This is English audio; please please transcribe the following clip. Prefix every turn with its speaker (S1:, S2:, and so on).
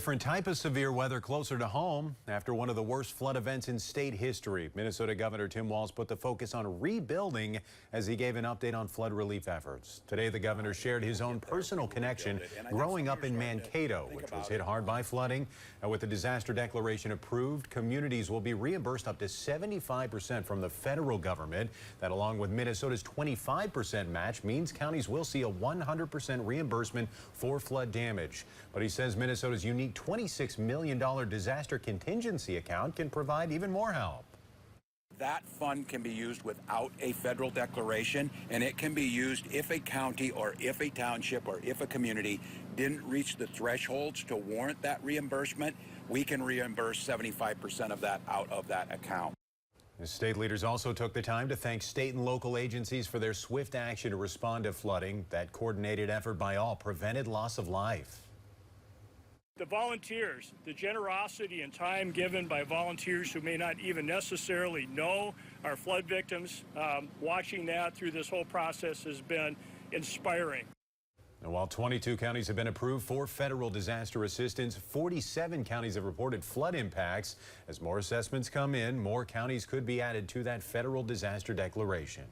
S1: Different type of severe weather closer to home after one of the worst flood events in state history. Minnesota Governor Tim Walz put the focus on rebuilding as he gave an update on flood relief efforts. Today, the governor shared his own personal connection growing up in Mankato, which was hit hard by flooding. And with the disaster declaration approved, communities will be reimbursed up to 75% from the federal government. That, along with Minnesota's 25% match, means counties will see a 100% reimbursement for flood damage. But he says Minnesota's unique $26 million disaster contingency account can provide even more help.
S2: That fund can be used without a federal declaration, and it can be used if a county or if a township or if a community didn't reach the thresholds to warrant that reimbursement. We can reimburse 75% of that out of that account.
S1: The state leaders also took the time to thank state and local agencies for their swift action to respond to flooding. That coordinated effort by all prevented loss of life.
S3: The volunteers, the generosity and time given by volunteers who may not even necessarily know our flood victims, watching that through this whole process has been inspiring.
S1: And while 22 counties have been approved for federal disaster assistance, 47 counties have reported flood impacts. As more assessments come in, more counties could be added to that federal disaster declaration.